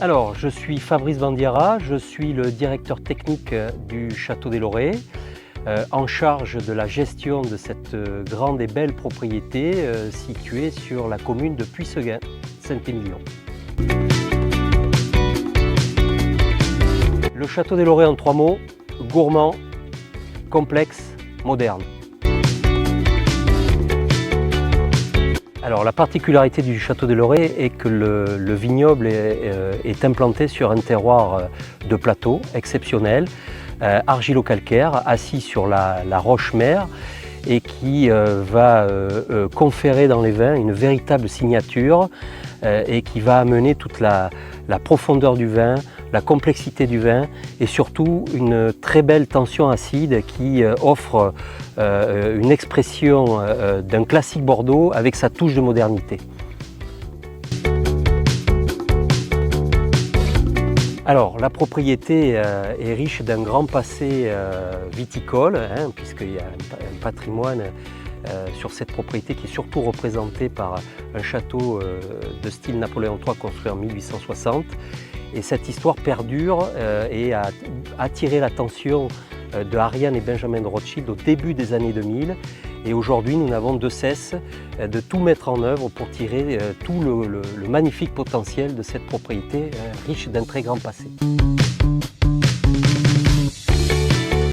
Alors, je suis Fabrice Bandiara, je suis le directeur technique du Château des Laurets, en charge de la gestion de cette grande et belle propriété située sur la commune de Puisseguin, Saint-Émilion. Le Château des Laurets en 3 mots, gourmand, complexe, moderne. Alors la particularité du Château des Laurets est que le vignoble est implanté sur un terroir de plateau exceptionnel, argilo-calcaire, assis sur la roche-mère et qui va conférer dans les vins une véritable signature et qui va amener toute la profondeur du vin, la complexité du vin et surtout une très belle tension acide qui offre une expression d'un classique Bordeaux avec sa touche de modernité. Alors la propriété est riche d'un grand passé viticole, puisqu'il y a un patrimoine sur cette propriété qui est surtout représenté par un château de style Napoléon III construit en 1860. Et cette histoire perdure et a attiré l'attention de Ariane et Benjamin de Rothschild au début des années 2000. Et aujourd'hui, nous n'avons de cesse de tout mettre en œuvre pour tirer tout le magnifique potentiel de cette propriété riche d'un très grand passé.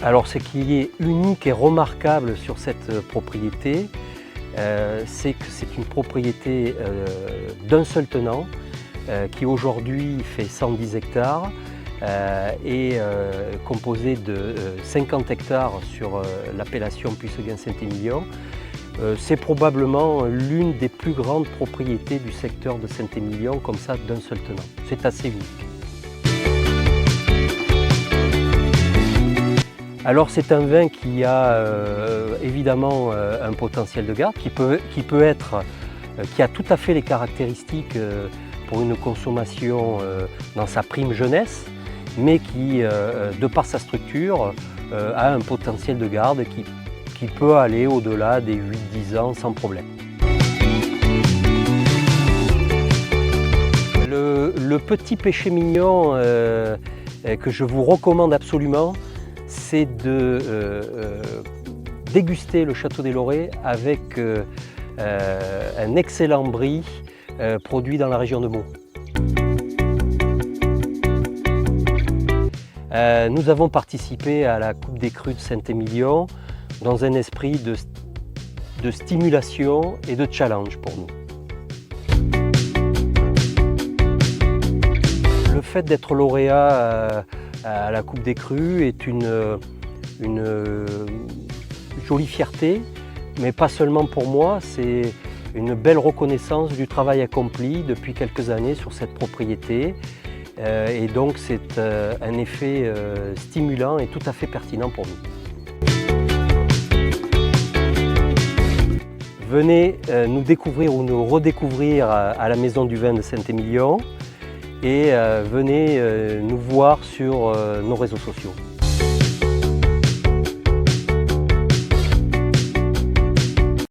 Alors ce qui est unique et remarquable sur cette propriété, c'est que c'est une propriété d'un seul tenant qui aujourd'hui fait 110 hectares et composé de 50 hectares sur l'appellation Puisseguin-Saint-Émilion. C'est probablement l'une des plus grandes propriétés du secteur de Saint-Émilion, comme ça, d'un seul tenant. C'est assez unique. Alors c'est un vin qui a évidemment un potentiel de garde, qui a tout à fait les caractéristiques pour une consommation dans sa prime jeunesse, mais qui, de par sa structure, a un potentiel de garde qui peut aller au-delà des 8-10 ans sans problème. Le petit péché mignon que je vous recommande absolument, c'est de déguster le Château des Laurets avec un excellent brie produit dans la région de Meaux. Nous avons participé à la Coupe des Crus de Saint-Émilion dans un esprit de stimulation et de challenge pour nous. Le fait d'être lauréat à la Coupe des Crus est une jolie fierté, mais pas seulement pour moi, c'est une belle reconnaissance du travail accompli depuis quelques années sur cette propriété. Et donc c'est un effet stimulant et tout à fait pertinent pour nous. Venez nous découvrir ou nous redécouvrir à la Maison du Vin de Saint-Émilion et venez nous voir sur nos réseaux sociaux.